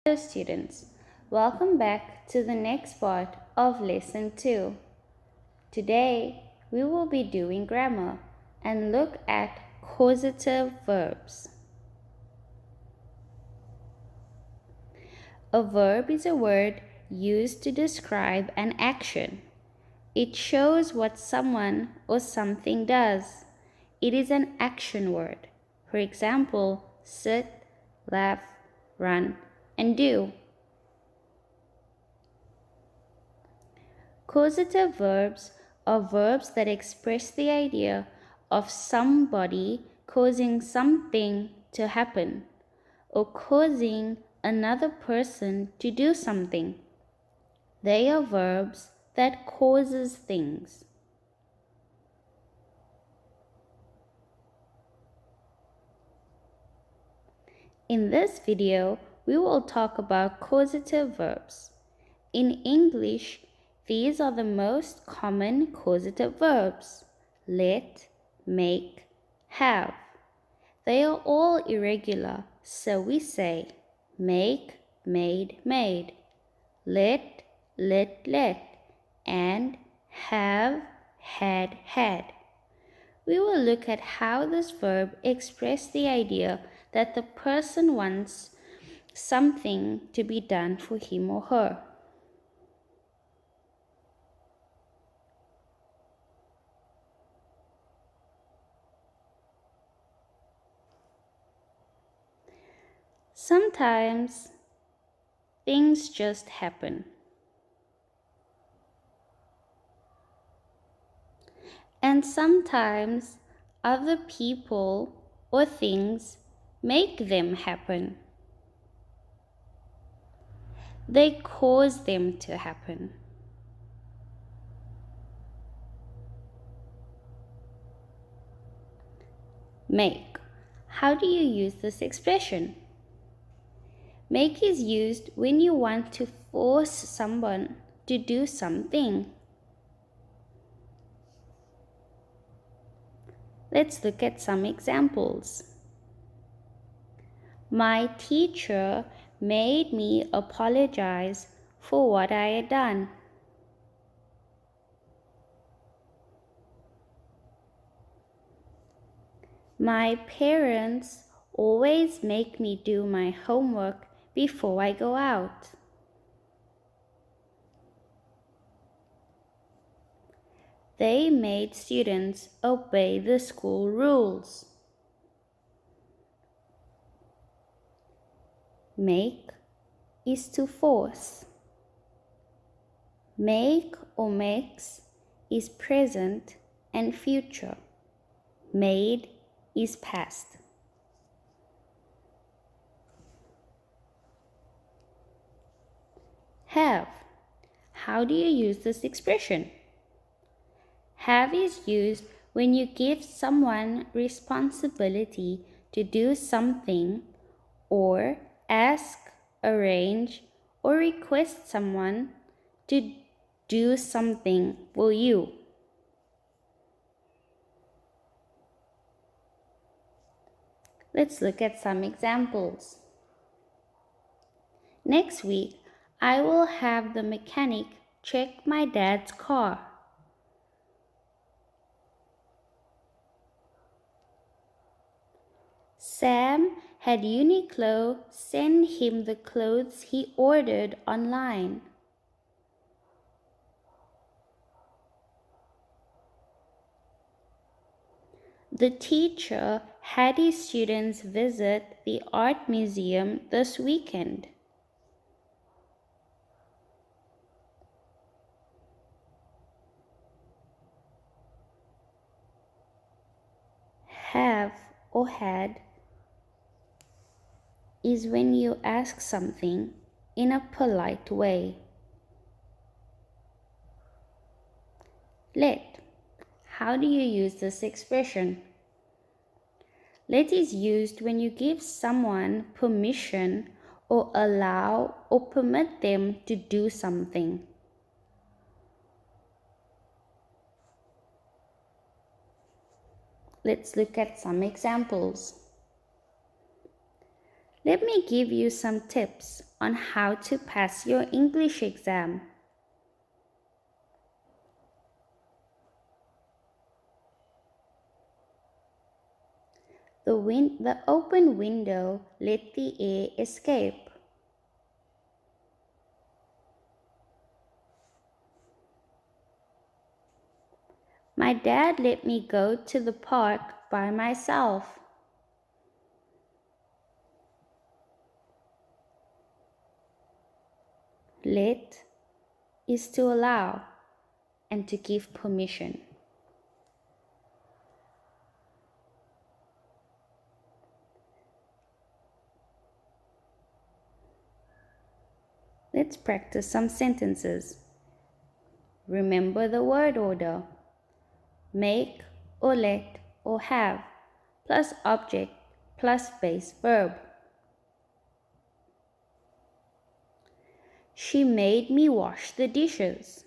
Hello students, welcome back to the next part of lesson 2. Today we will be doing grammar and look at causative verbs. A verb is a word used to describe an action. It shows what someone or something does. It is an action word. For example, sit, laugh, run, and do. Causative verbs are verbs that express the idea of somebody causing something to happen or causing another person to do something. They are verbs that causes things. In this video, we will talk about causative verbs. In English, these are the most common causative verbs: let, make, have. They are all irregular, so we say make, made, made, let, let, and have, had, had. We will look at how this verb expresses the idea that the person wants something to be done for him or her. Sometimes things just happen. And sometimes other people or things make them happen. They cause them to happen. Make. How do you use this expression? Make is used when you want to force someone to do something. Let's look at some examples. My teacher made me apologize for what I had done. My parents always make me do my homework before I go out. They made students obey the school rules. Make is to force. Make or makes is present and future. Made is past. Have. How do you use this expression? Have is used when you give someone responsibility to do something or ask, arrange, or request someone to do something for you. Let's look at some examples. Next week, I will have the mechanic check my dad's car. Sam had Uniqlo send him the clothes he ordered online. The teacher had his students visit the art museum this weekend. Have or had is when you ask something in a polite way. Let. How do you use this expression? Let is used when you give someone permission or allow or permit them to do something. Let's look at some examples. Let me give you some tips on how to pass your English exam. The open window let the air escape. My dad let me go to the park by myself. Let is to allow and to give permission. Let's practice some sentences. Remember the word order. Make or let or have plus object plus base verb. She made me wash the dishes.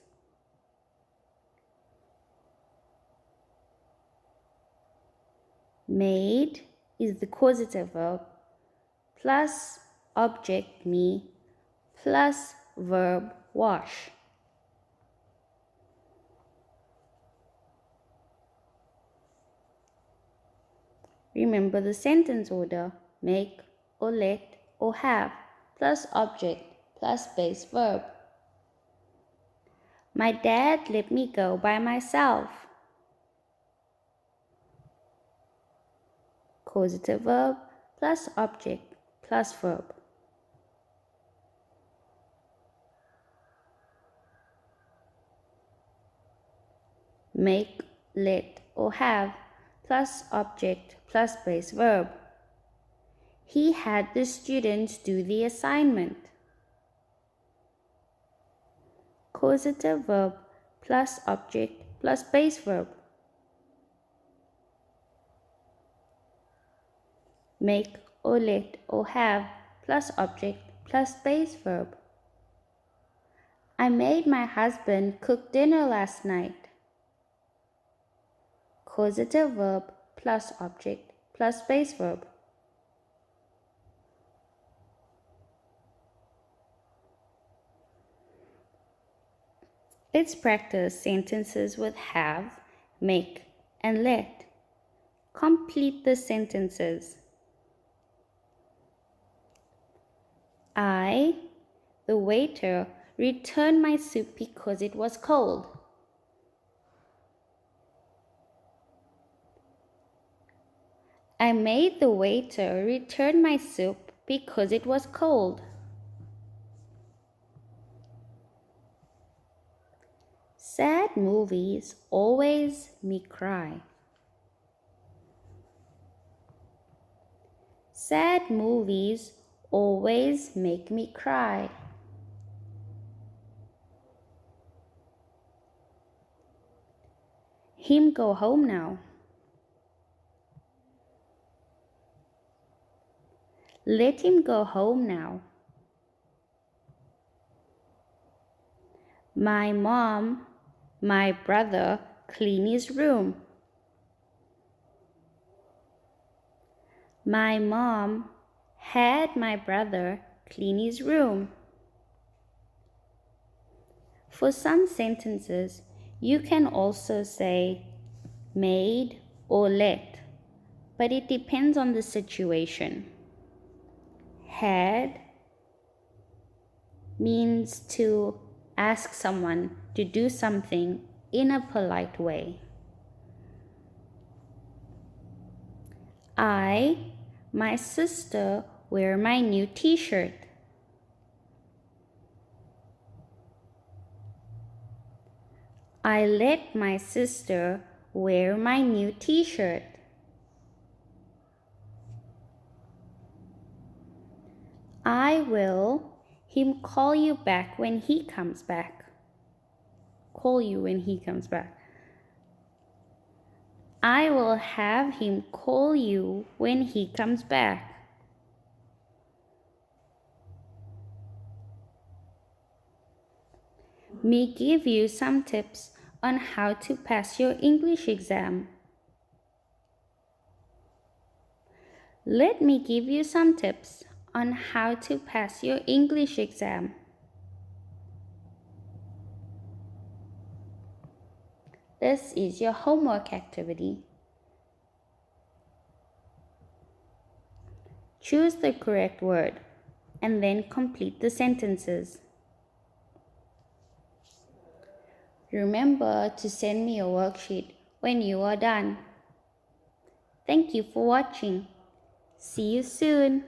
Made is the causative verb plus object me plus verb wash. Remember the sentence order. Make or let or have plus object plus base verb. My dad let me go by myself. Causative verb plus object plus verb. Make, let, or have plus object plus base verb. He had the students do the assignment. Causative verb plus object plus base verb. Make or let or have plus object plus base verb. I made my husband cook dinner last night. Causative verb plus object plus base verb. Let's practice sentences with have, make, and let. Complete the sentences. I, the waiter, returned my soup because it was cold. I made the waiter return my soup because it was cold. Sad movies always make me cry. Sad movies always make me cry. Him go home now. Let him go home now. My mom, my brother clean his room. My mom had my brother clean his room. For some sentences, you can also say made or let, but it depends on the situation. Had means to ask someone to do something in a polite way. My sister, wear my new t-shirt. I let my sister wear my new t-shirt. I will him call you back when he comes back. Call you when he comes back. I will have him call you when he comes back. Me give you some tips on how to pass your English exam. Let me give you some tips on how to pass your English exam. This is your homework activity. Choose the correct word and then complete the sentences. Remember to send me a worksheet when you are done. Thank you for watching. See you soon.